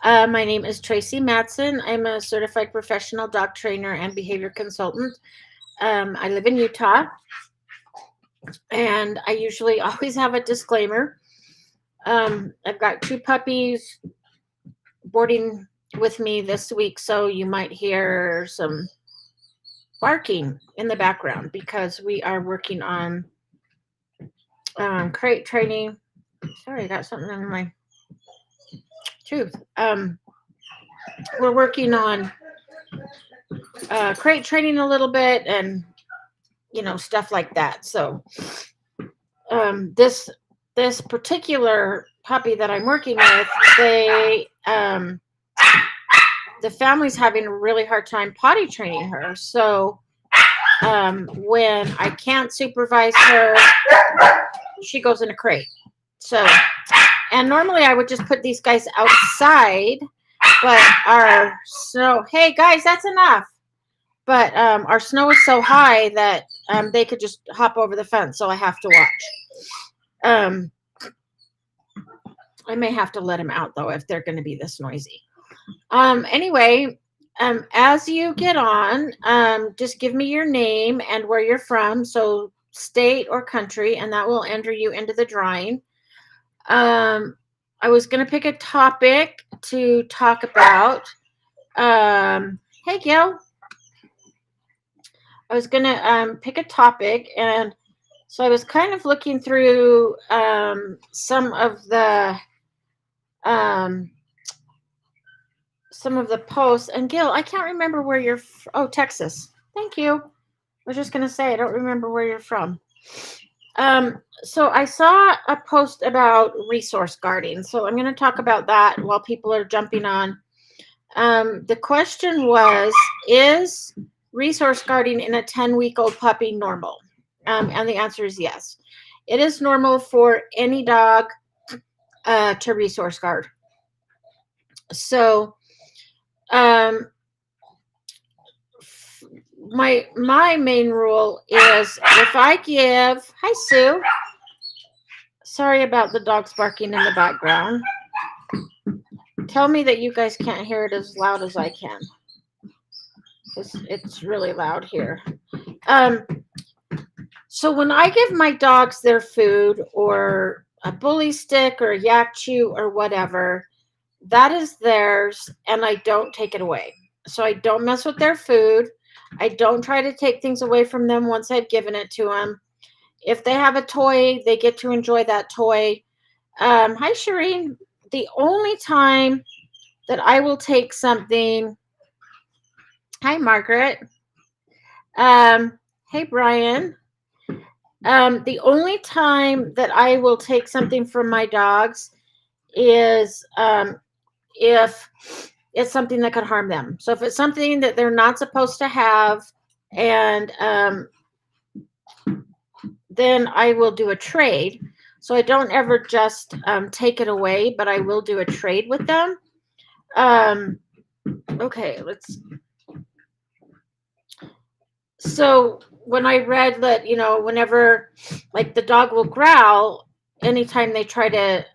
My name is Tracy Matson. I'm a certified professional dog trainer and behavior consultant. I live in Utah, and I usually always have a disclaimer. I've got two puppies boarding with me this week, so you might hear some barking in the background because we are working on crate training. Sorry, I got something in my tooth. We're working on crate training a little bit and stuff like that. So this particular puppy that I'm working with, the family's having a really hard time potty training her. So when I can't supervise her, she goes in a crate. So, and normally I would just put these guys outside, but our snow, hey guys, that's enough. But our snow is so high that they could just hop over the fence, so I have to watch. I may have to let them out though if they're going to be this noisy. Anyway, as you get on, just give me your name and where you're from, so state or country, and that will enter you into the drawing. I was going to pick a topic to talk about. Hey, Gil. I was going to pick a topic, and so I was kind of looking through some of the posts. And Gil, I can't remember where you're oh, Texas. Thank you. I was just going to say, I don't remember where you're from. So I saw a post about resource guarding. So I'm going to talk about that while people are jumping on. The question was, is resource guarding in a 10-week-old puppy normal? And the answer is yes. It is normal for any dog to resource guard. So my main rule is if I give, hi Sue, sorry about the dogs barking in the background. Tell me that you guys can't hear it as loud as I can. It's really loud here. So when I give my dogs their food or a bully stick or a yak chew or whatever, that is theirs and I don't take it away. So I don't mess with their food. I don't try to take things away from them once I've given it to them. If they have a toy, they get to enjoy that toy. Hi, Shireen. The only time that I will take something. Hi, Margaret. Hey, Brian. The only time that I will take something from my dogs is if it's something that could harm them. So if it's something that they're not supposed to have, and then I will do a trade. So I don't ever just take it away, but I will do a trade with them. Okay, so when I read that, whenever like the dog will growl anytime they try to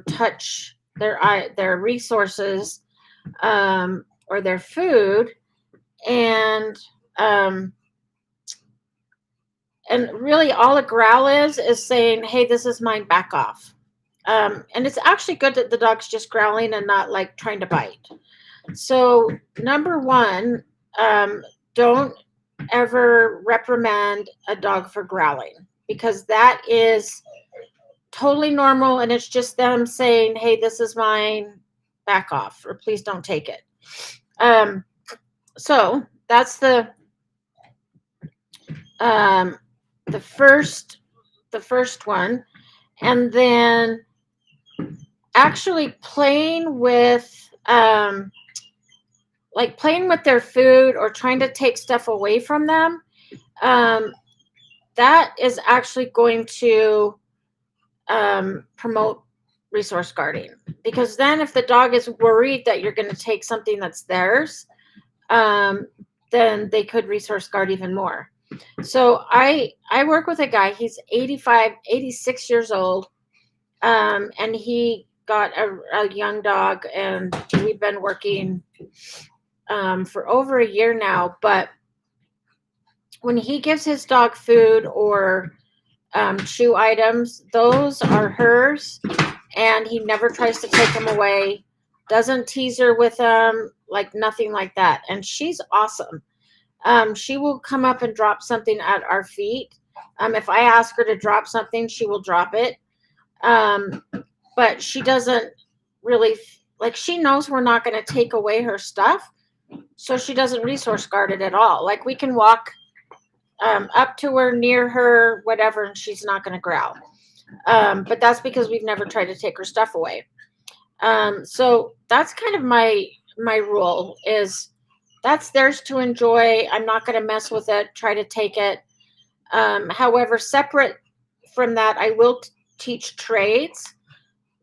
touch their resources or their food, and really all a growl is saying, hey, this is mine, back off. And it's actually good that the dog's just growling and not like trying to bite. So number one, don't ever reprimand a dog for growling, because that is totally normal and it's just them saying, hey, this is mine, back off, or please don't take it. So that's the first one. And then actually playing with their food or trying to take stuff away from them, that is actually going to promote resource guarding, because then if the dog is worried that you're going to take something that's theirs, then they could resource guard even more. So I work with a guy, he's 86 years old, and he got a young dog, and we've been working for over a year now. But when he gives his dog food or chew items, those are hers, and he never tries to take them away. Doesn't tease her with them, like nothing like that. And she's awesome. She will come up and drop something at our feet. If I ask her to drop something, she will drop it. Um, but she doesn't really like. She knows we're not going to take away her stuff, so she doesn't resource guard it at all. Like we can walk up to her, near her, whatever, and she's not going to growl. But that's because we've never tried to take her stuff away. So that's kind of my rule is that's theirs to enjoy. I'm not going to mess with it, try to take it. However, separate from that, I will teach trades.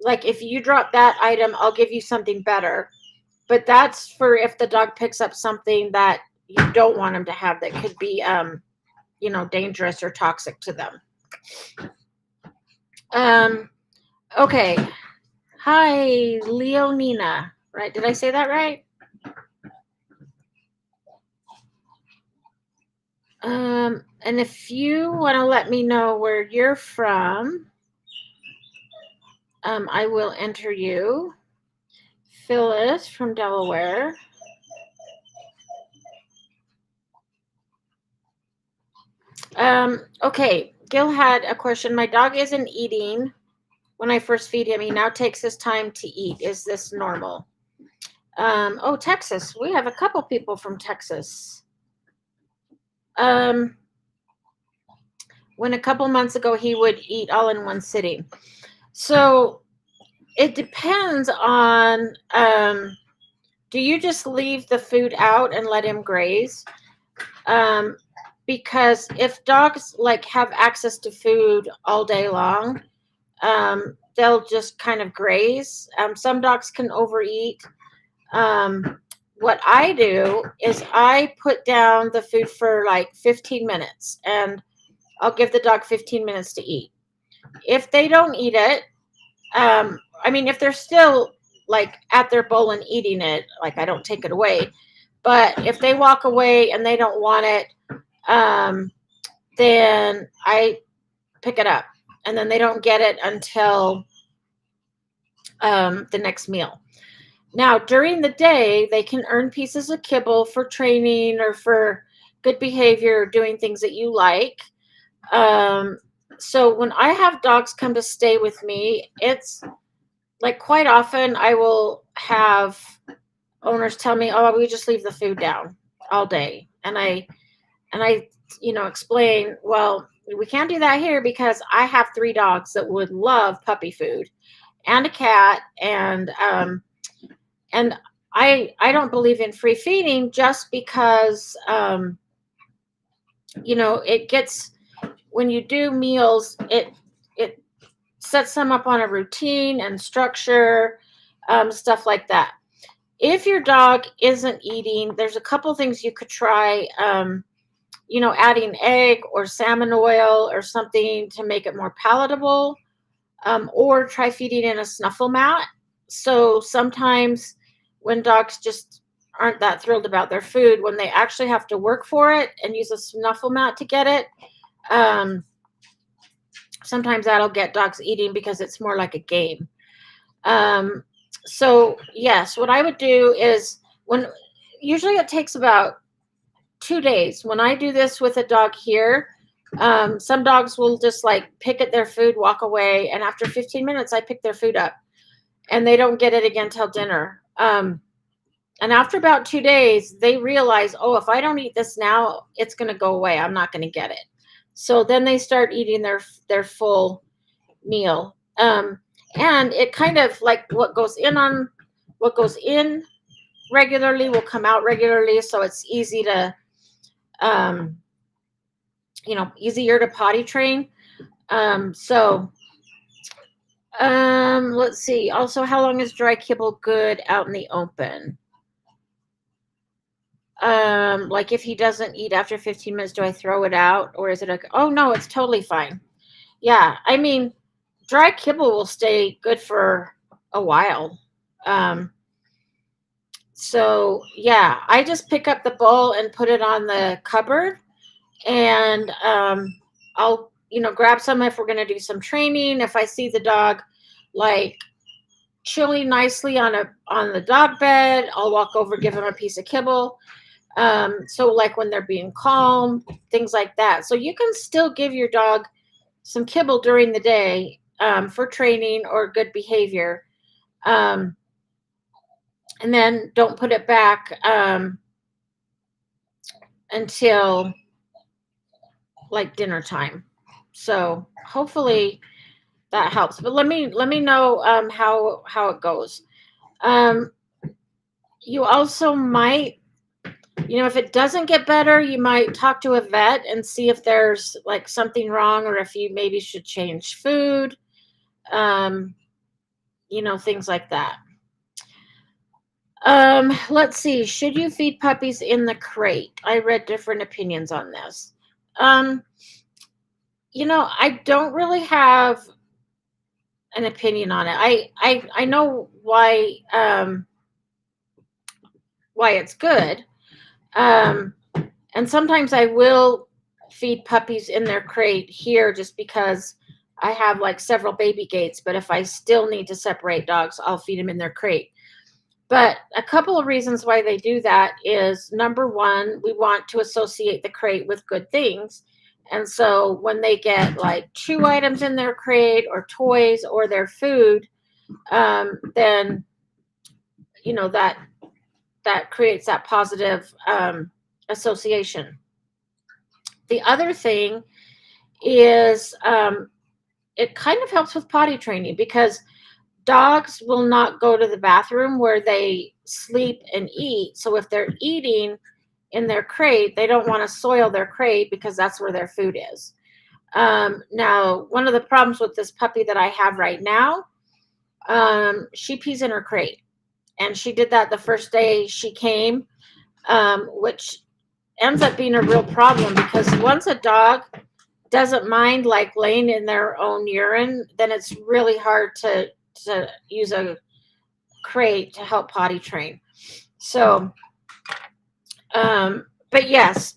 Like if you drop that item, I'll give you something better. But that's for if the dog picks up something that you don't want them to have that could be, dangerous or toxic to them. Okay. Hi, Leonina. Right? Did I say that right? And if you want to let me know where you're from, I will enter you. Phyllis from Delaware. Okay. Gil had a question. My dog isn't eating when I first feed him. He now takes his time to eat. Is this normal? Texas. We have a couple people from Texas. When a couple months ago he would eat all in one sitting. So it depends on, do you just leave the food out and let him graze? Because if dogs like have access to food all day long, they'll just kind of graze. Some dogs can overeat. What I do is I put down the food for like 15 minutes and I'll give the dog 15 minutes to eat. If they don't eat it, if they're still like at their bowl and eating it, like I don't take it away. But if they walk away and they don't want it, then I pick it up, and then they don't get it until the next meal. Now, during the day, they can earn pieces of kibble for training or for good behavior, doing things that you like. So when I have dogs come to stay with me, it's like quite often I will have owners tell me, "Oh, we just leave the food down all day," and I explain, well, we can't do that here because I have 3 dogs that would love puppy food and a cat, and I don't believe in free feeding just because it gets, when you do meals, it sets them up on a routine and structure, stuff like that. If your dog isn't eating, there's a couple things you could try. Adding egg or salmon oil or something to make it more palatable, or try feeding in a snuffle mat. So sometimes when dogs just aren't that thrilled about their food, when they actually have to work for it and use a snuffle mat to get it, sometimes that'll get dogs eating because it's more like a game. So yes, what I would do is usually it takes about 2 days. When I do this with a dog here, some dogs will just like pick at their food, walk away, and after 15 minutes, I pick their food up, and they don't get it again till dinner. And after about 2 days, they realize, oh, if I don't eat this now, it's going to go away. I'm not going to get it. So then they start eating their full meal. And it kind of like what goes in regularly will come out regularly. So it's easy to, easier to potty train. Let's see. Also, how long is dry kibble good out in the open? Like if he doesn't eat after 15 minutes, do I throw it out, or is it okay? Oh no, it's totally fine. Yeah, dry kibble will stay good for a while. So yeah, I just pick up the bowl and put it on the cupboard, and I'll grab some if we're gonna do some training. If I see the dog like chilling nicely on the dog bed, I'll walk over, give him a piece of kibble. So like when they're being calm, things like that. So you can still give your dog some kibble during the day for training or good behavior. And then don't put it back until like dinner time. So hopefully that helps. But let me know how it goes. You also might, if it doesn't get better, you might talk to a vet and see if there's like something wrong, or if you maybe should change food. Things like that. Let's see. Should you feed puppies in the crate? I read different opinions on this. I don't really have an opinion on it. I know why it's good. And sometimes I will feed puppies in their crate here just because I have like several baby gates. But if I still need to separate dogs, I'll feed them in their crate. But a couple of reasons why they do that is, number one, we want to associate the crate with good things. And so when they get like chew items in their crate or toys or their food, then, that creates that positive association. The other thing is it kind of helps with potty training, because dogs will not go to the bathroom where they sleep and eat. So if they're eating in their crate, they don't want to soil their crate because that's where their food is. Now, one of the problems with this puppy that I have right now, she pees in her crate. And she did that the first day she came, which ends up being a real problem, because once a dog doesn't mind like laying in their own urine, then it's really hard to use a crate to help potty train. So, but yes,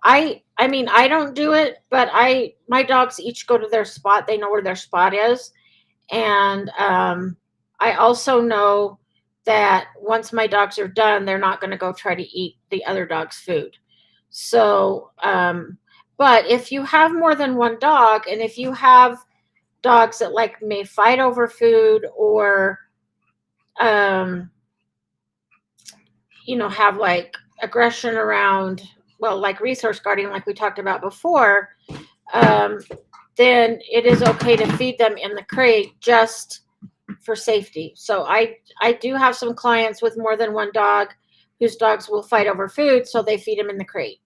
I mean, I don't do it, but my dogs each go to their spot. They know where their spot is. And I also know that once my dogs are done, they're not going to go try to eat the other dog's food. So, but if you have more than one dog, and if you have dogs that like may fight over food, or have like aggression around, well, like resource guarding, like we talked about before, then it is okay to feed them in the crate just for safety. So I do have some clients with more than one dog whose dogs will fight over food, so they feed them in the crate.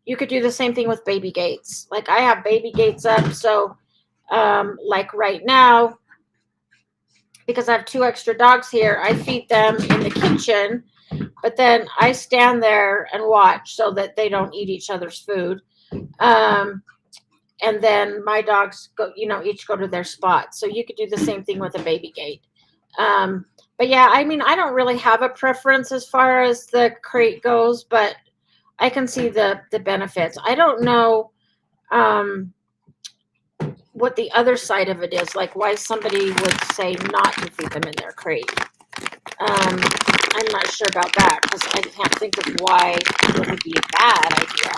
You could do the same thing with baby gates. Like I have baby gates up, so like right now, because I have 2 extra dogs here, I feed them in the kitchen, but then I stand there and watch so that they don't eat each other's food. And then my dogs go, each go to their spot. So you could do the same thing with a baby gate. But yeah, I mean, I don't really have a preference as far as the crate goes, but I can see the benefits. I don't know what the other side of it is, like why somebody would say not to feed them in their crate. I'm not sure about that, because I can't think of why it would be a bad idea.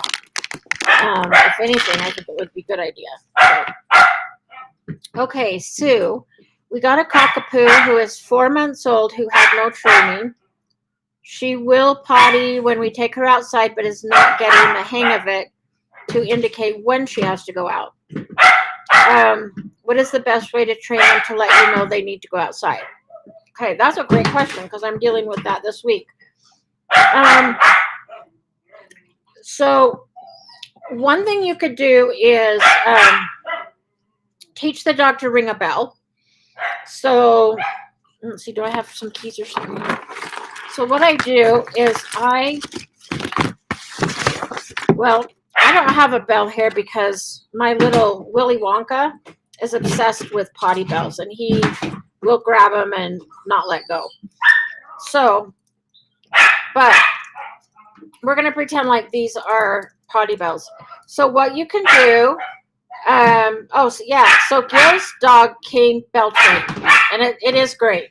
If anything, I think it would be a good idea. So. Okay, Sue, we got a cockapoo who is 4 months old who had no training. She will potty when we take her outside, but is not getting the hang of it to indicate when she has to go out. What is the best way to train them to let you know they need to go outside? Okay, that's a great question, because I'm dealing with that this week. So one thing you could do is teach the dog to ring a bell. So let's see, do I have some keys or something? So what I do is I don't have a bell here because my little Willy Wonka is obsessed with potty bells, and he will grab them and not let go. So, but we're going to pretend like these are potty bells. So what you can do, so yeah, so Gil's dog came bell trained, and it is great.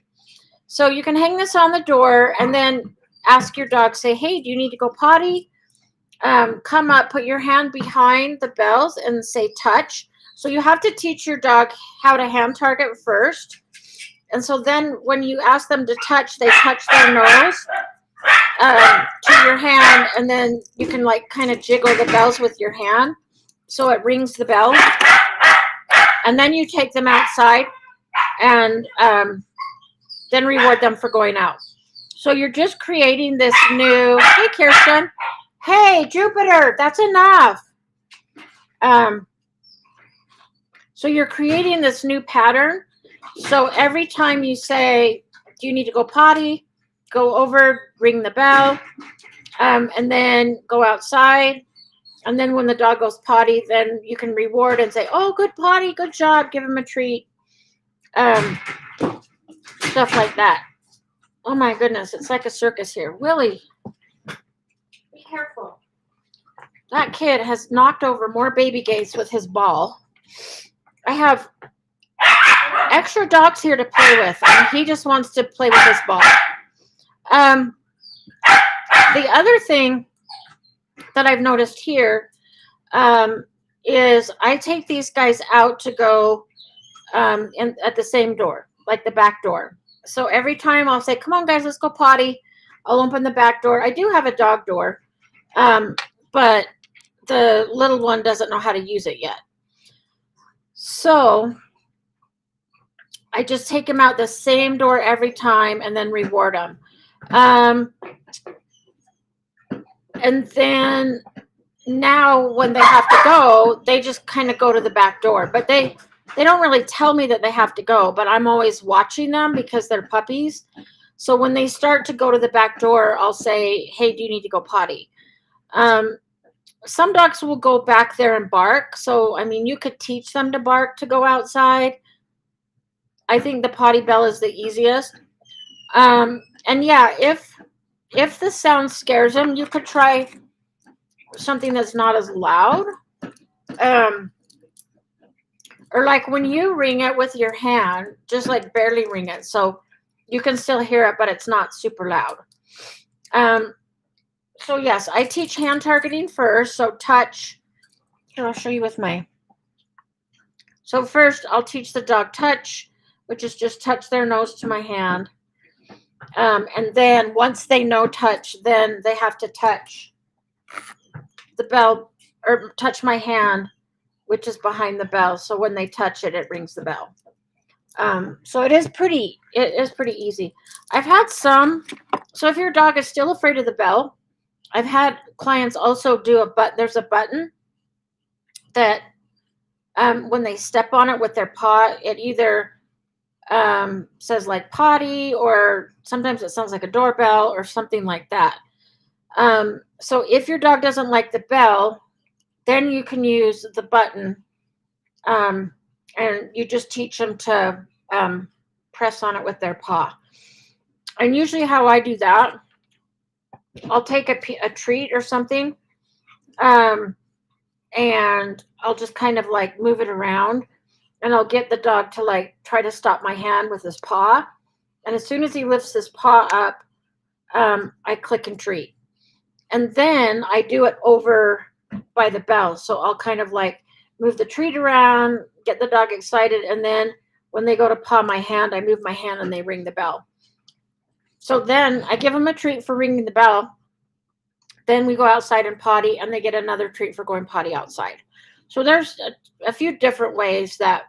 So you can hang this on the door and then ask your dog, say, hey, do you need to go potty? Come up, put your hand behind the bells and say touch. So you have to teach your dog how to hand target first. And so then when you ask them to touch, they touch their nose to your hand, and then you can like kind of jiggle the bells with your hand so it rings the bell. And then you take them outside and then reward them for going out. So you're just creating this new, hey, Kirsten, hey, Jupiter, that's enough. So you're creating this new pattern. So every time you say, do you need to go potty? Go over, ring the bell, and then go outside. And then when the dog goes potty, then you can reward and say, oh, good potty, good job, give him a treat. Stuff like that. Oh my goodness, it's like a circus here. Willie, be careful. That kid has knocked over more baby gates with his ball. I have extra dogs here to play with, and he just wants to play with his ball. The other thing that I've noticed here is I take these guys out to go at the same door, like the back door. So every time I'll say, come on, guys, let's go potty. I'll open the back door. I do have a dog door, but the little one doesn't know how to use it yet. So I just take him out the same door every time and then reward them. And then now when they have to go, they just kind of go to the back door. But they don't really tell me that they have to go, but I'm always watching them because they're puppies. So when they start to go to the back door, I'll say, hey, do you need to go potty? Some dogs will go back there and bark. So, I mean, you could teach them to bark to go outside. I think the potty bell is the easiest. And yeah, if the sound scares them, you could try something that's not as loud. Or like when you ring it with your hand, just like barely ring it. So you can still hear it, but it's not super loud. So yes, I teach hand targeting first. So touch. Here, I'll show you with my. So first I'll teach the dog touch, which is just touch their nose to my hand. And then once they know touch, then they have to touch the bell or touch my hand, which is behind the bell. So when they touch it, it rings the bell. So it is pretty easy. I've had some, so if your dog is still afraid of the bell, I've had clients also do there's a button that when they step on it with their paw, it either says like potty, or sometimes it sounds like a doorbell or something like that. So if your dog doesn't like the bell, then you can use the button, and you just teach them to press on it with their paw. And usually how I do that, I'll take a treat or something, and I'll just kind of like move it around, and I'll get the dog to like try to stop my hand with his paw. And as soon as he lifts his paw up, I click and treat. And then I do it over by the bell. So I'll kind of like move the treat around, get the dog excited, and then when they go to paw my hand, I move my hand and they ring the bell. So then I give them a treat for ringing the bell. Then we go outside and potty, and they get another treat for going potty outside. So there's a few different ways that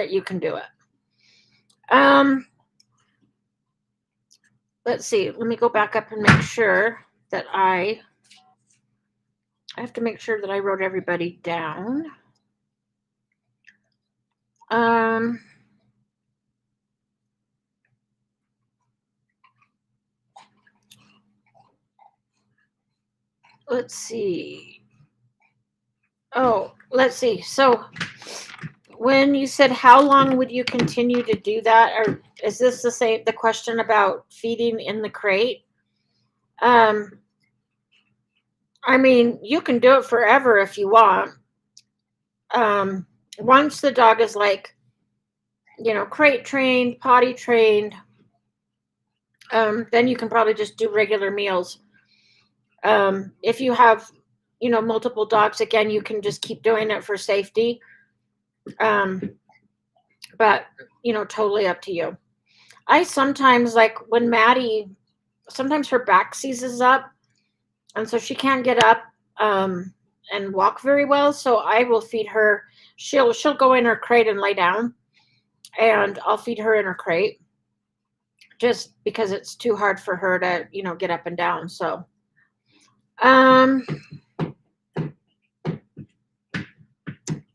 you can do it. Let's see. Let me go back up and make sure that I have to make sure that I wrote everybody down. Let's see. Oh, let's see. So when you said how long would you continue to do that, or Is this the question about feeding in the crate? Um, I mean, you can do it forever if you want. Um, Once the dog is like, crate trained, potty trained, then you can probably just do regular meals. If you have, multiple dogs, again, you can just keep doing it for safety. Um, but, totally up to you. I sometimes, like when Maddie, sometimes her back seizes up, and so she can't get up and walk very well. So I will feed her. She'll go in her crate and lay down, and I'll feed her in her crate, just because it's too hard for her to get up and down. So um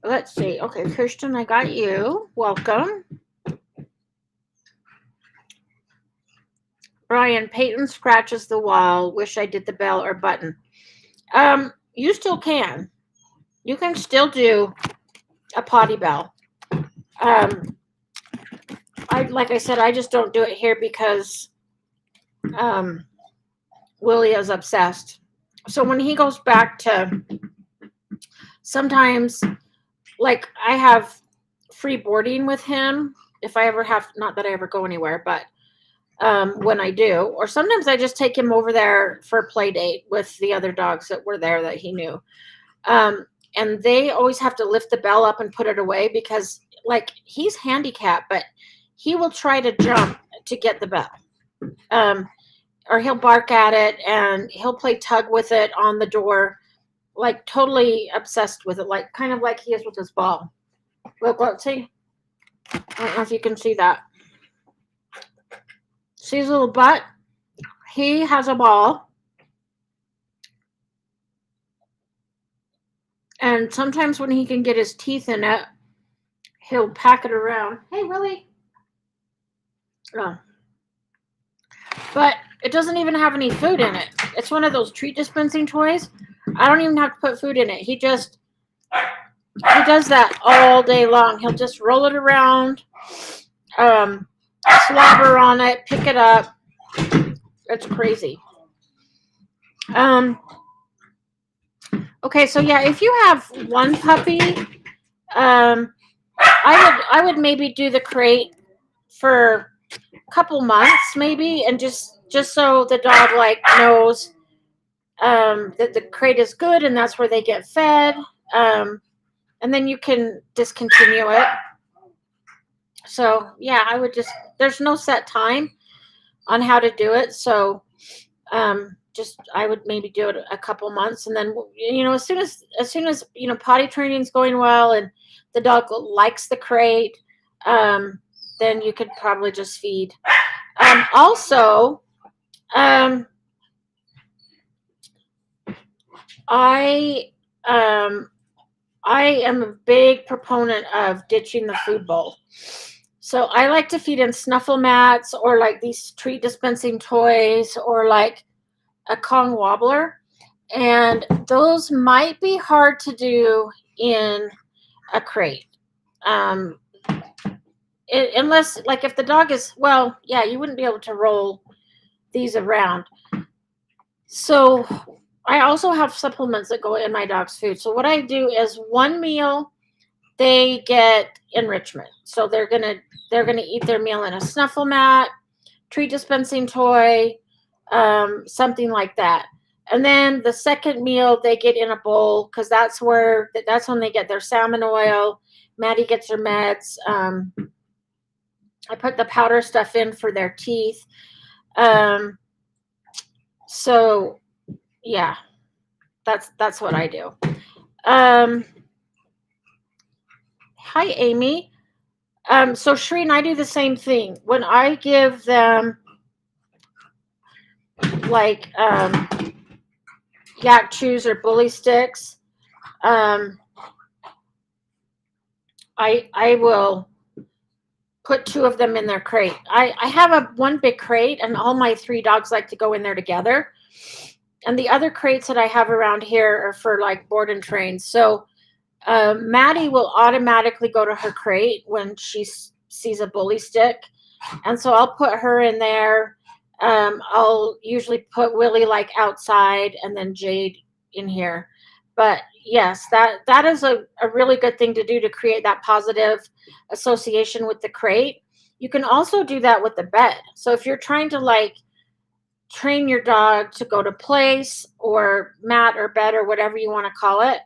let's see. Okay, Kirsten, I got you. Welcome. Brian, Peyton scratches the wall. Wish I did the bell or button. You still can. You can still do a potty bell. Like I said, I just don't do it here because Willie is obsessed. So when he goes back to, sometimes, like, I have free boarding with him if I ever have, not that I ever go anywhere, but when I do, or sometimes I just take him over there for a play date with the other dogs that were there that he knew. And they always have to lift the bell up and put it away because, like, he's handicapped, but he will try to jump to get the bell. Or he'll bark at it and he'll play tug with it on the door, like totally obsessed with it, like kind of like he is with his ball. Look, see? I don't know if you can see that. See his little butt? He has a ball. And sometimes when he can get his teeth in it, he'll pack it around. Hey, Willie. Oh. But it doesn't even have any food in it. It's one of those treat dispensing toys. I don't even have to put food in it. He does that all day long. He'll just roll it around, slobber on it, pick it up. It's crazy. Okay, so yeah, if you have one puppy, I would maybe do the crate for a couple months maybe, and just so the dog like knows that the crate is good and that's where they get fed, and then you can discontinue it. So yeah, I would just, there's no set time on how to do it, so just I would maybe do it a couple months, and then as soon as potty training's going well and the dog likes the crate, then you could probably just feed. Also, I am a big proponent of ditching the food bowl. So I like to feed in snuffle mats or like these treat dispensing toys or like a Kong wobbler. And those might be hard to do in a crate. Unless, like, if the dog is, well, yeah, you wouldn't be able to roll these around. So I also have supplements that go in my dog's food. So what I do is one meal, they get enrichment. So they're gonna eat their meal in a snuffle mat, treat dispensing toy, something like that. And then the second meal they get in a bowl because that's when they get their salmon oil. Maddie gets her meds. I put the powder stuff in for their teeth. So yeah, that's what I do. Hi, Amy. So Shreen, I do the same thing. When I give them like yak chews or bully sticks, I will put two of them in their crate. I have one big crate, and all my three dogs like to go in there together. And the other crates that I have around here are for like board and train. So Maddie will automatically go to her crate when she sees a bully stick. And so I'll put her in there. I'll usually put Willie like outside and then Jade in here. But yes, that is a really good thing to do to create that positive association with the crate. You can also do that with the bed. So if you're trying to like train your dog to go to place or mat or bed or whatever you want to call it,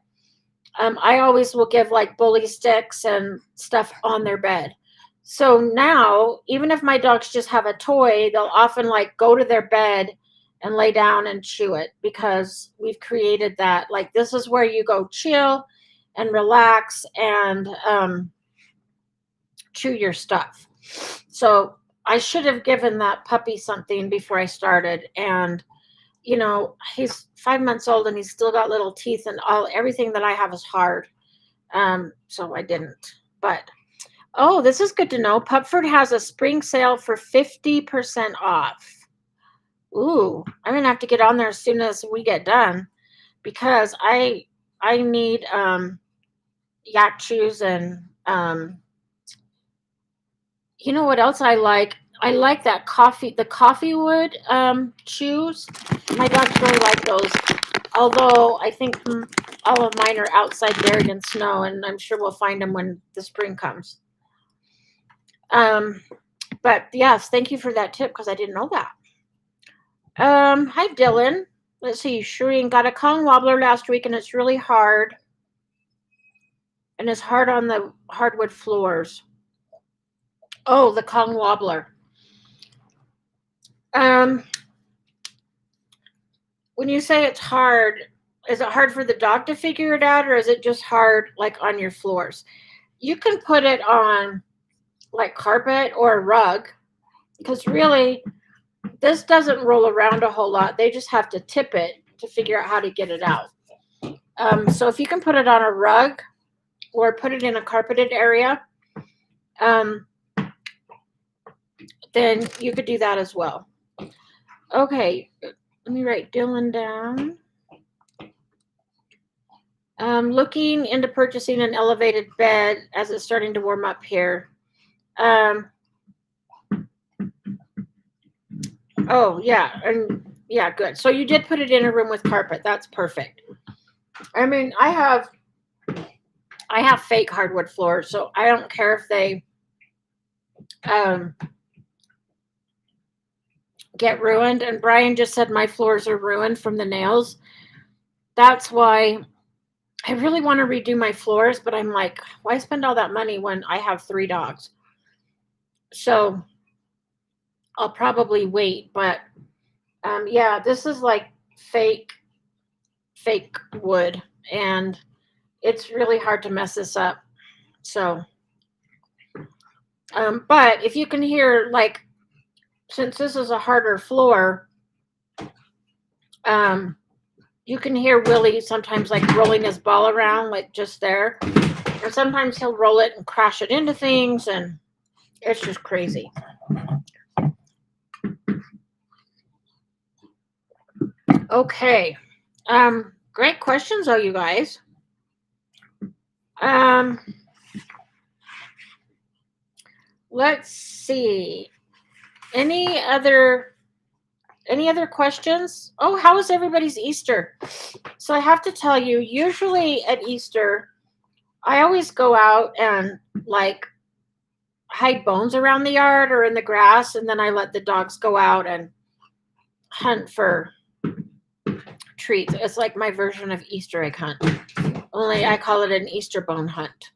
I always will give like bully sticks and stuff on their bed. So now, even if my dogs just have a toy, they'll often like go to their bed and lay down and chew it because we've created that. Like, this is where you go chill and relax and chew your stuff. So I should have given that puppy something before I started. And he's 5 months old and he's still got little teeth and everything that I have is hard. So I didn't. But oh, this is good to know. Pupford has a spring sale for 50% off. Ooh, I'm gonna have to get on there as soon as we get done because I need yak chews and you know what else I like? I like the coffee wood chews. My dogs really like those. Although I think all of mine are outside buried in snow, and I'm sure we'll find them when the spring comes. But yes, thank you for that tip because I didn't know that. Hi Dylan. Let's see. Shireen got a Kong wobbler last week, and it's really hard. And it's hard on the hardwood floors. Oh, the Kong wobbler. When you say it's hard, is it hard for the dog to figure it out, or is it just hard like on your floors? You can put it on like carpet or a rug because really this doesn't roll around a whole lot. They just have to tip it to figure out how to get it out. So if you can put it on a rug or put it in a carpeted area, then you could do that as well. Okay, let me write Dylan down. Looking into purchasing an elevated bed as it's starting to warm up here. Oh yeah, and yeah, good. So you did put it in a room with carpet. That's perfect. I mean, I have fake hardwood floors, so I don't care if they get ruined. And Brian just said my floors are ruined from the nails. That's why I really want to redo my floors, but I'm like, why spend all that money when I have 3 dogs? So I'll probably wait. But yeah, this is like fake wood, and it's really hard to mess this up. So, but if you can hear, like, since this is a harder floor, you can hear Willie sometimes like rolling his ball around, like just there. And sometimes he'll roll it and crash it into things, and it's just crazy. Okay. Great questions, you guys. Let's see. Any other questions? Oh, how was everybody's Easter? So I have to tell you, usually at Easter, I always go out and like hide bones around the yard or in the grass, and then I let the dogs go out and hunt for treats. It's like my version of Easter egg hunt, only I call it an Easter bone hunt.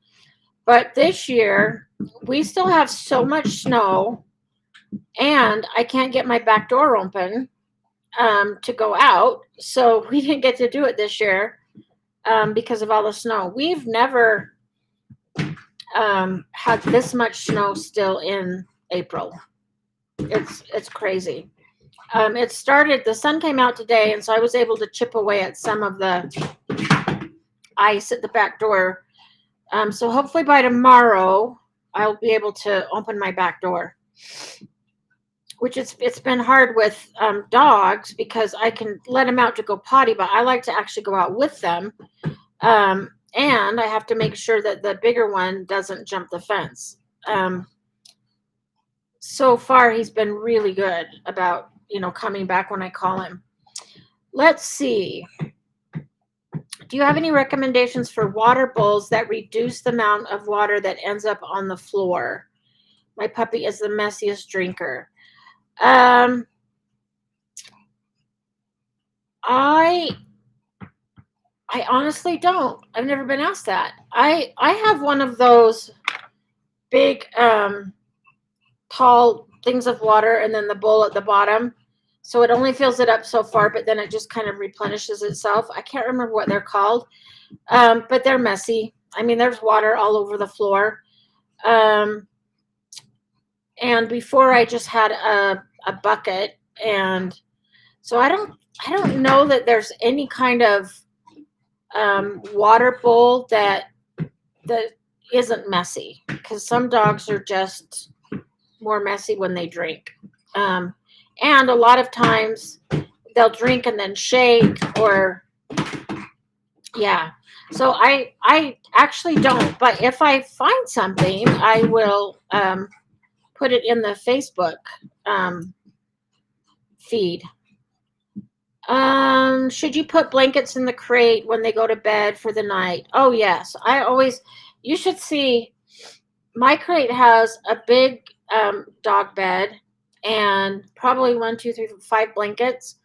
But this year, we still have so much snow, and I can't get my back door open to go out. So we didn't get to do it this year because of all the snow. We've never had this much snow still in April. It's crazy. It started, the sun came out today, and so I was able to chip away at some of the ice at the back door. So hopefully by tomorrow, I'll be able to open my back door. Which it's been hard with dogs because I can let them out to go potty, but I like to actually go out with them. And I have to make sure that the bigger one doesn't jump the fence. so far he's been really good about, coming back when I call him. Let's see. Do you have any recommendations for water bowls that reduce the amount of water that ends up on the floor? My puppy is the messiest drinker. Um, I I honestly don't. I've never been asked that. I have one of those big tall things of water and then the bowl at the bottom. So it only fills it up so far, but then it just kind of replenishes itself. I can't remember what they're called, but they're messy. I mean, there's water all over the floor. Um, and before I just had a bucket, and so I don't know that there's any kind of water bowl that isn't messy, because some dogs are just more messy when they drink. Um, and a lot of times they'll drink and then shake, or yeah. So I actually don't, but if I find something, I will put it in the Facebook um, feed. Should you put blankets in the crate when they go to bed for the night? Oh yes, you should see. My crate has a big dog bed and probably one, two, three, 5 blankets.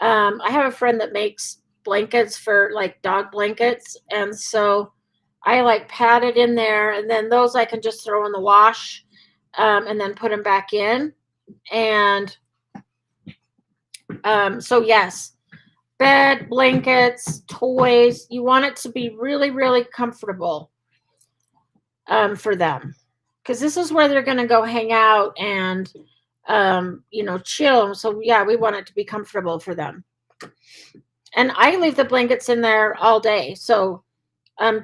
I have a friend that makes blankets for like dog blankets, and so I like pad it in there, and then those I can just throw in the wash, and then put them back in. And so yes, bed, blankets, toys. You want it to be really, really comfortable for them, because this is where they're going to go hang out and chill. So yeah, we want it to be comfortable for them. And I leave the blankets in there all day. So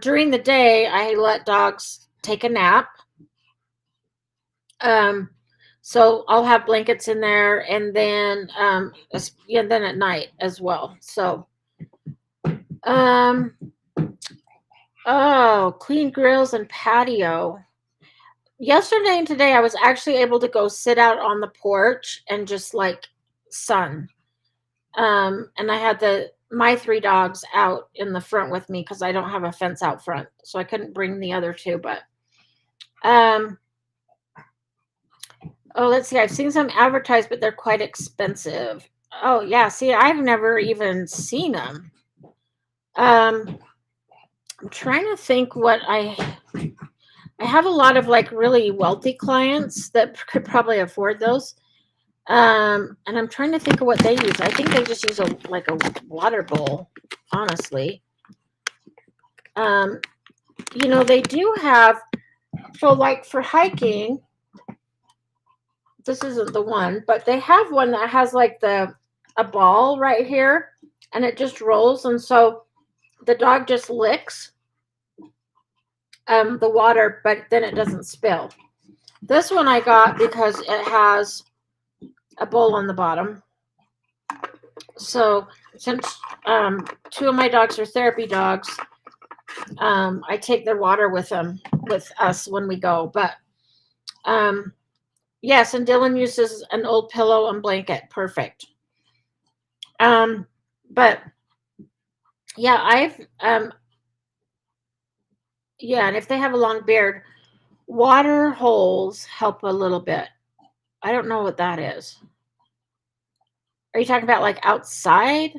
during the day, I let dogs take a nap. So I'll have blankets in there, and then then at night as well. So clean grills and patio. Yesterday and today, I was actually able to go sit out on the porch and just like sun. And I had my 3 dogs out in the front with me because I don't have a fence out front, so I couldn't bring the other 2. But let's see. I've seen some advertised, but they're quite expensive. Oh yeah, see, I've never even seen them. I'm trying to think what I have a lot of like really wealthy clients that could probably afford those. And I'm trying to think of what they use. I think they just use a water bowl, honestly. They do have, so like for hiking, this isn't the one, but they have one that has like a ball right here, and it just rolls, and so the dog just licks the water, but then it doesn't spill. This one I got because it has a bowl on the bottom. So since 2 of my dogs are therapy dogs, I take their water with us when we go. But yes, and Dylan uses an old pillow and blanket. Perfect. But yeah, and if they have a long beard, water holes help a little bit. I don't know what that is. Are you talking about like outside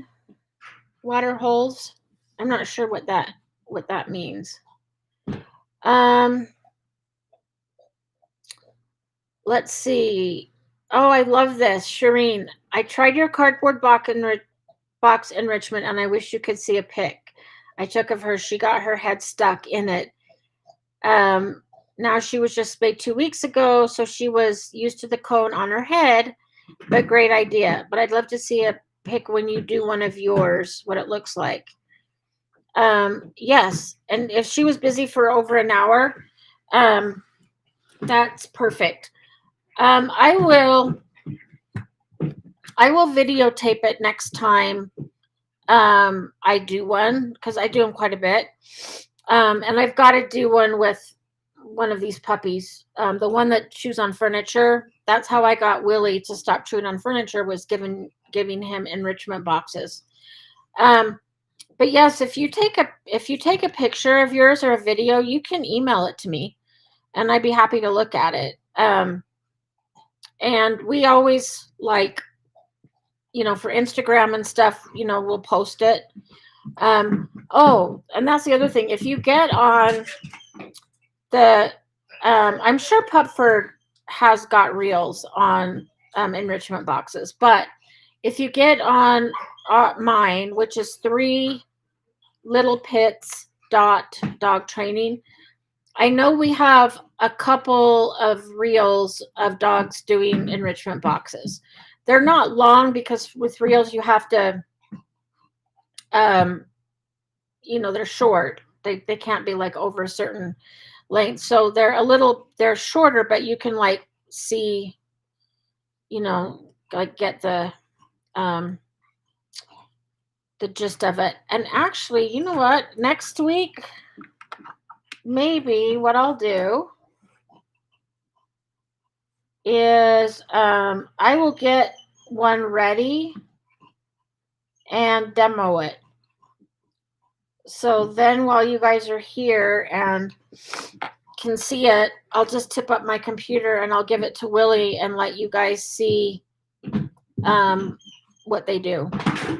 water holes? I'm not sure what that means. Let's see. Oh, I love this, Shireen. I tried your cardboard box enrichment, and I wish you could see a pic I took of her. She got her head stuck in it. Now she was just spayed 2 weeks ago, so she was used to the cone on her head. But great idea. But I'd love to see a pic when you do one of yours, what it looks like. Yes, and if she was busy for over an hour, that's perfect. I will videotape it next time I do one, because I do them quite a bit. And I've got to do one with one of these puppies. The one that chews on furniture, that's how I got Willie to stop chewing on furniture, was giving him enrichment boxes. But yes, if you take a picture of yours or a video, you can email it to me, and I'd be happy to look at it. And we always, like, for Instagram and stuff, we'll post it. Oh, and that's the other thing. If you get on the, I'm sure Pupford has got reels on enrichment boxes, but if you get on mine, which is 3 Little Pits dog training, I know we have a couple of reels of dogs doing enrichment boxes. They're not long, because with reels you have to, they're short. They can't be like over a certain length, so they're shorter, but you can like see, like get the gist of it. And actually, you know what? Next week, maybe what I'll do is I will get one ready and demo it. So then while you guys are here and can see it, I'll just tip up my computer and I'll give it to Willie and let you guys see what they do.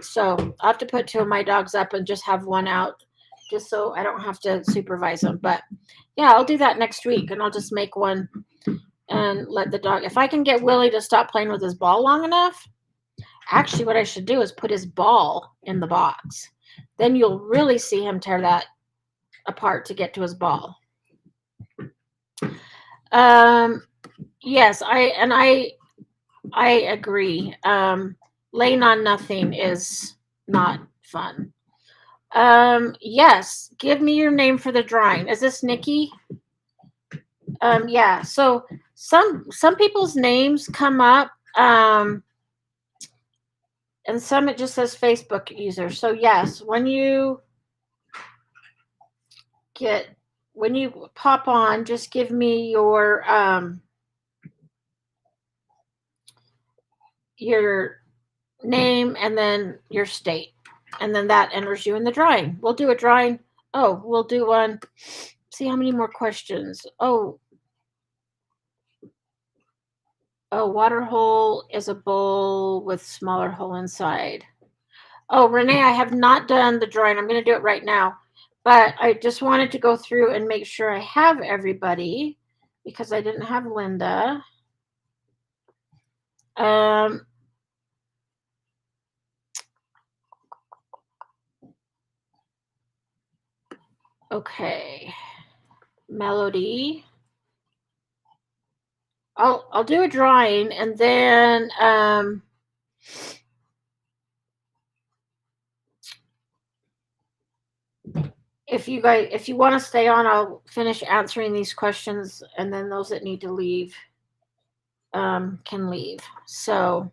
So I'll have to put 2 of my dogs up and just have one out, just so I don't have to supervise them. But yeah, I'll do that next week, and I'll just make one and let the dog, if I can get Willie to stop playing with his ball long enough. Actually, what I should do is put his ball in the box. Then you'll really see him tear that apart to get to his ball. Yes, I agree. Laying on nothing is not fun. Yes, give me your name for the drawing. Is this Nikki? Yeah, so some people's names come up, and some it just says Facebook user. So yes, when you pop on, just give me your name and then your state, and then that enters you in the drawing. We'll do a drawing. Oh, we'll do one. See how many more questions. Oh, water hole is a bowl with smaller hole inside. Oh, Renee, I have not done the drawing. I'm going to do it right now. But I just wanted to go through and make sure I have everybody, because I didn't have Linda. Okay. Melody. I'll do a drawing, and then if you want to stay on, I'll finish answering these questions, and then those that need to leave can leave. So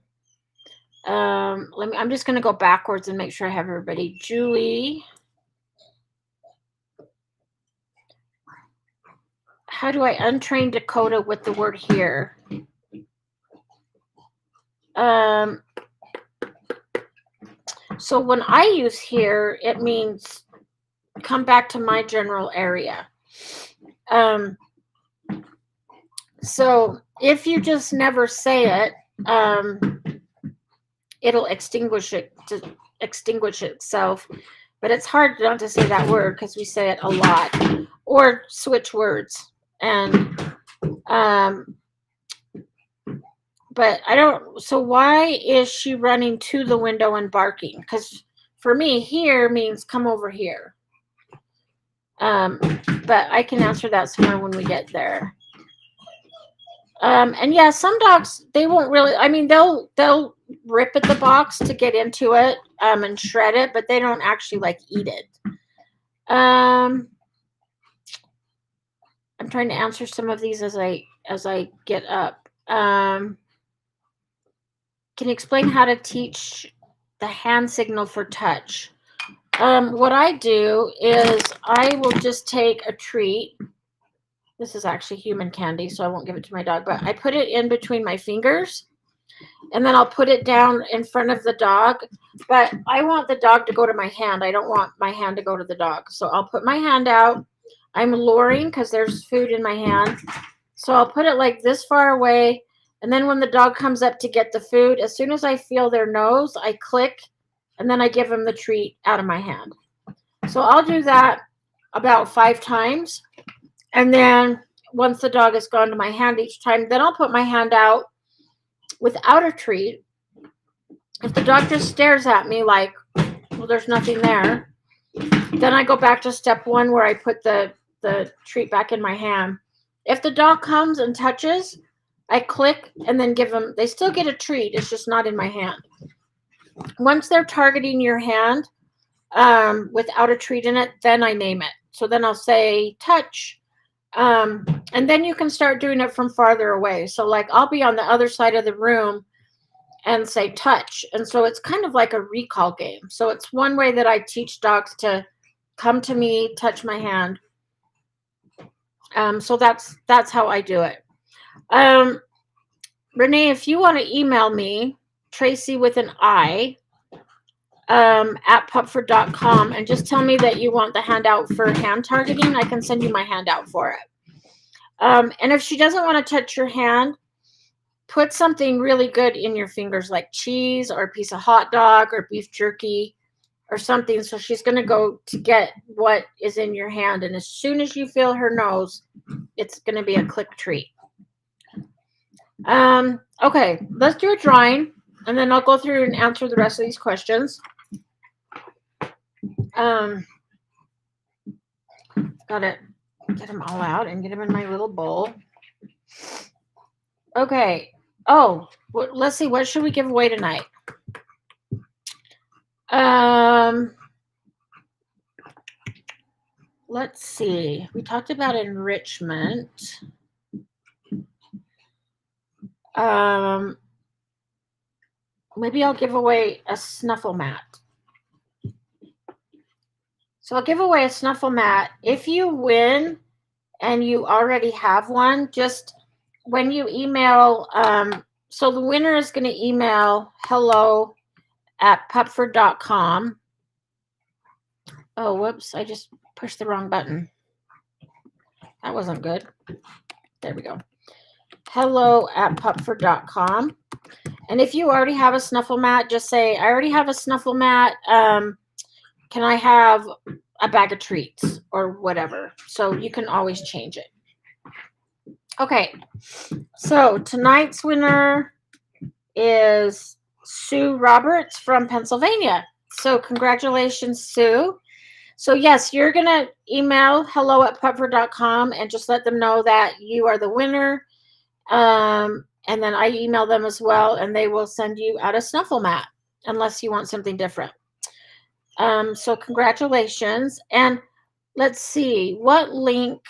I'm just going to go backwards and make sure I have everybody. Julie, how do I untrain Dakota with the word here? So when I use here, it means come back to my general area. So if you just never say it, it'll extinguish itself. But it's hard not to say that word, because we say it a lot, or switch words. And but I don't. So why is she running to the window and barking? Because for me, here means come over here. But I can answer that somewhere when we get there. And yeah, some dogs, they won't really, I mean, they'll rip at the box to get into it, and shred it, but they don't actually like eat it. I'm trying to answer some of these as I get up. Can you explain how to teach the hand signal for touch? What I do is I will just take a treat This is actually human candy, so I won't give it to my dog, but I put it in between my fingers, and then I'll put it down in front of the dog. But I want the dog to go to my hand. I don't want my hand to go to the dog. So I'll put my hand out. I'm luring because there's food in my hand. So I'll put it like this far away. And then when the dog comes up to get the food, as soon as I feel their nose, I click, and then I give them the treat out of my hand. So I'll do that about 5 times. And then once the dog has gone to my hand each time, then I'll put my hand out without a treat. If the dog just stares at me like, well, there's nothing there, then I go back to step 1 where I put the treat back in my hand. If the dog comes and touches, I click and then give them, they still get a treat. It's just not in my hand. Once they're targeting your hand without a treat in it, then I name it. So then I'll say touch. And then you can start doing it from farther away. So like I'll be on the other side of the room and say touch. And so it's kind of like a recall game. So it's one way that I teach dogs to come to me, touch my hand. So that's how I do it. Renee, if you want to email me, Tracy with an I, at pupford.com, and just tell me that you want the handout for hand targeting, I can send you my handout for it. And if she doesn't want to touch your hand, put something really good in your fingers, like cheese or a piece of hot dog or beef jerky or something. So she's going to go to get what is in your hand. And as soon as you feel her nose, it's going to be a click treat. Okay, let's do a drawing, and then I'll go through and answer the rest of these questions. Got to get them all out and get them in my little bowl. Okay. Oh, let's see. What should we give away tonight? Let's see. We talked about enrichment. Maybe I'll give away a snuffle mat. So I'll give away a snuffle mat. If you win and you already have one, just when you email, so the winner is going to email hello@pupford.com. Oh, whoops. I just pushed the wrong button. That wasn't good. There we go. hello@pupford.com. And if you already have a snuffle mat, just say, I already have a snuffle mat. Can I have a bag of treats or whatever? So you can always change it. Okay. So tonight's winner is Sue Roberts from Pennsylvania. So congratulations, Sue. So yes, you're going to email hello@pupford.com and just let them know that you are the winner. And then I email them as well, and they will send you out a snuffle mat unless you want something different. So congratulations. And let's see, what link,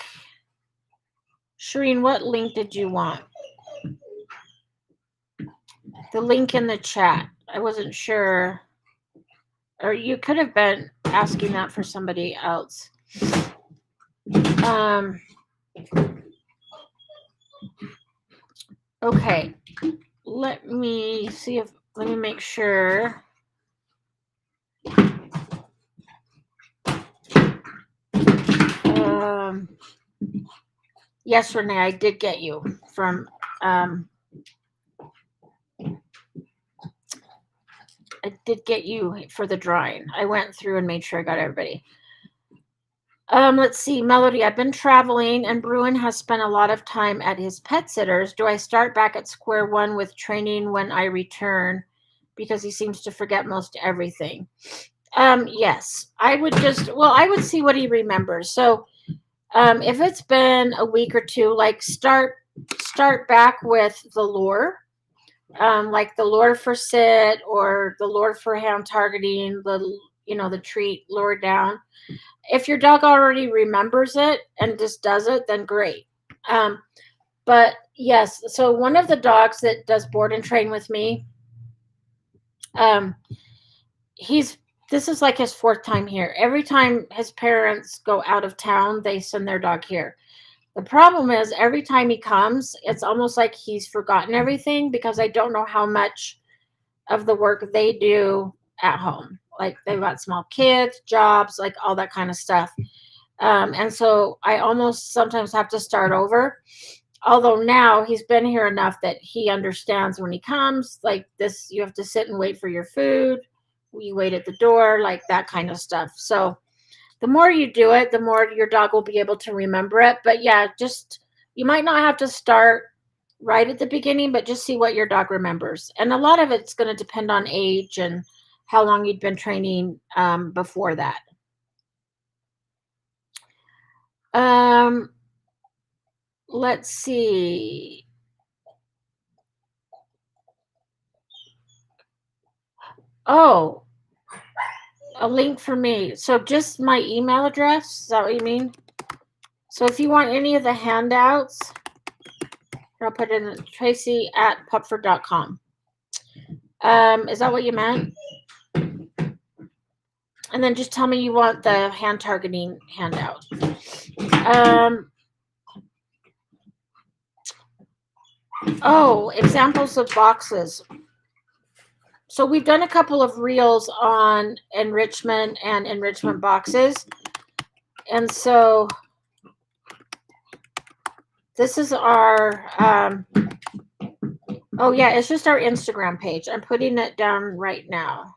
Shireen, what link did you want? The link in the chat. I wasn't sure. Or you could have been asking that for somebody else. Okay. Let me make sure. Yes, Renee, I did get you from, I did get you for the drawing. I went through and made sure I got everybody. Let's see, Melody, I've been traveling and Bruin has spent a lot of time at his pet sitters. Do I start back at square one with training when I return? Because he seems to forget most everything. Yes, I would see what he remembers. So if it's been a week or two, like start back with the lure, like the lure for sit or the lure for hand targeting, the treat lure down. If your dog already remembers it and just does it, then great. But yes, so one of the dogs that does board and train with me, this is like his 4th time here. Every time his parents go out of town, they send their dog here. The problem is every time he comes, it's almost like he's forgotten everything because I don't know how much of the work they do at home. Like they've got small kids, jobs, like all that kind of stuff. And so I almost sometimes have to start over. Although now he's been here enough that he understands when he comes, like this, you have to sit and wait for your food. You wait at the door, like that kind of stuff. So the more you do it, the more your dog will be able to remember it. But yeah, just you might not have to start right at the beginning, but just see what your dog remembers. And a lot of it's going to depend on age and how long you'd been training before that. Um, let's see. Oh, a link for me. So just my email address. Is that what you mean? So if you want any of the handouts, I'll put it in Tracy at Pupford.com. Is that what you meant? And then just tell me you want the hand targeting handout. Oh, examples of boxes. So we've done a couple of reels on enrichment and enrichment boxes. And so this is our, oh yeah, it's just our Instagram page. I'm putting it down right now.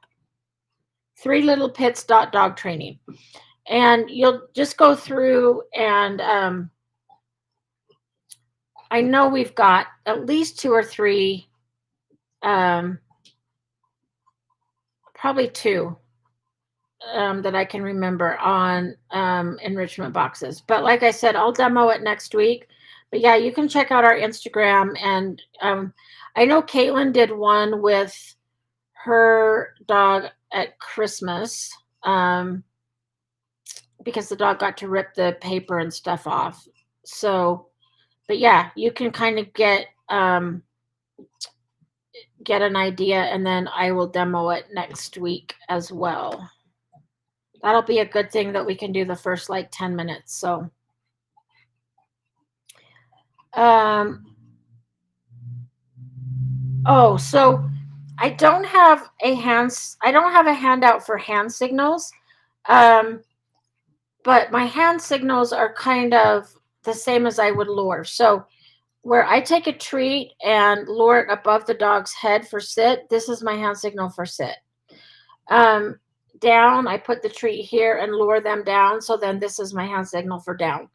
3littlepits dog training. And you'll just go through and I know we've got at least 2 or 3, probably 2 that I can remember on enrichment boxes. But like I said, I'll demo it next week. But yeah, you can check out our Instagram. And I know Caitlin did one with her dog at Christmas because the dog got to rip the paper and stuff off. So, but yeah, you can kind of get an idea, and then I will demo it next week as well. That'll be a good thing that we can do the first like 10 minutes. So, oh, so I don't have a handout for hand signals. But my hand signals are kind of the same as I would lure. So where I take a treat and lure it above the dog's head for sit, this is my hand signal for sit. Down, I put the treat here and lure them down. So then this is my hand signal for down.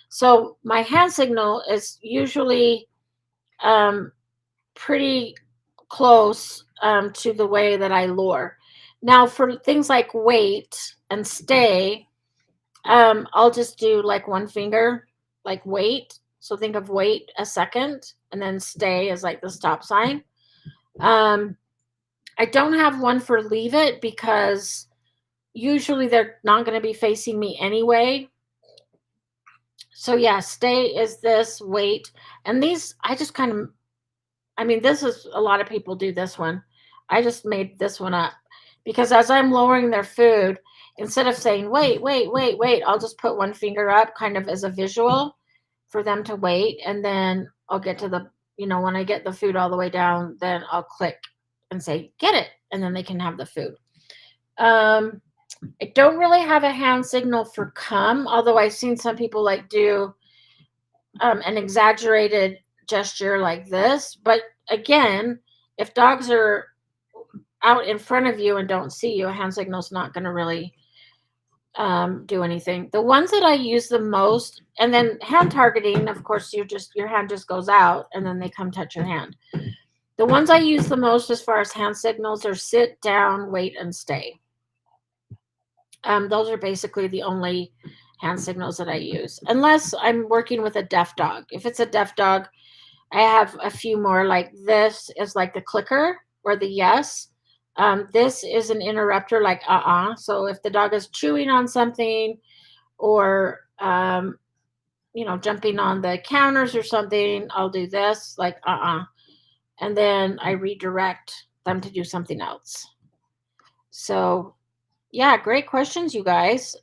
So my hand signal is usually pretty close to the way that I lure. Now for things like wait and stay, I'll just do like one finger, like wait. So think of wait a second, and then stay is like the stop sign. I don't have one for leave it because usually they're not going to be facing me anyway. So yeah, stay is this, wait. And these, I just kind of, I mean, this is, a lot of people do this one. I just made this one up because as I'm lowering their food, instead of saying, wait, wait, wait, wait, I'll just put one finger up kind of as a visual for them to wait. And then I'll get to the, when I get the food all the way down, then I'll click and say, get it. And then they can have the food. I don't really have a hand signal for come, although I've seen some people like do an exaggerated gesture like this. But again, if dogs are out in front of you and don't see you, a hand signal is not going to really do anything. The ones that I use the most, and then hand targeting, of course, your hand just goes out and then they come touch your hand. The ones I use the most as far as hand signals are sit, down, wait, and stay. Those are basically the only hand signals that I use, unless I'm working with a deaf dog. If it's a deaf dog, I have a few more. Like this is like the clicker or the yes. This is an interrupter, like So if the dog is chewing on something or jumping on the counters or something, I'll do this, like and then I redirect them to do something else. So yeah, great questions, you guys.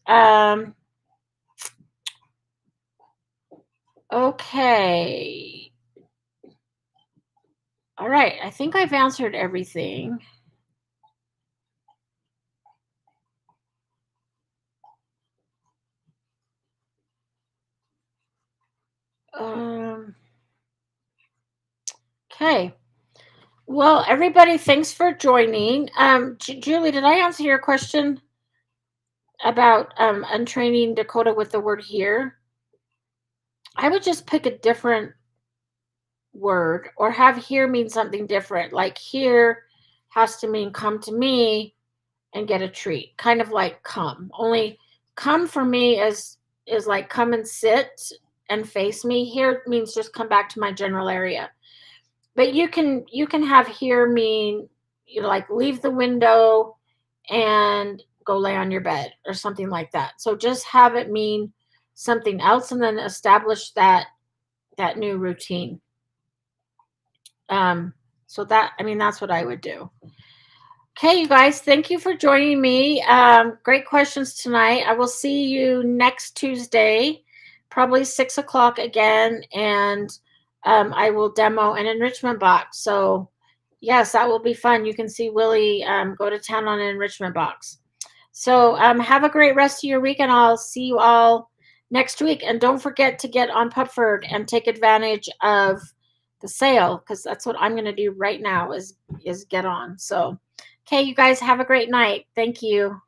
Okay. All right. I think I've answered everything. Um, okay. Well, everybody, thanks for joining. Julie, did I answer your question about untraining Dakota with the word here? I would just pick a different word or have here mean something different. Like here has to mean come to me and get a treat, kind of like come. Only come for me is like come and sit and face me. Here means just come back to my general area. But you can have here mean like leave the window and go lay on your bed or something like that. So just have it mean something else and then establish that new routine. Um, so that's what I would do. Okay, you guys, thank you for joining me. Great questions tonight. I will see you next Tuesday, probably 6 o'clock again, and I will demo an enrichment box. So, yes, that will be fun. You can see Willie go to town on an enrichment box. So, have a great rest of your week, and I'll see you all next week. And don't forget to get on Pupford and take advantage of the sale because that's what I'm going to do right now is get on. So. Okay, you guys have a great night. Thank you.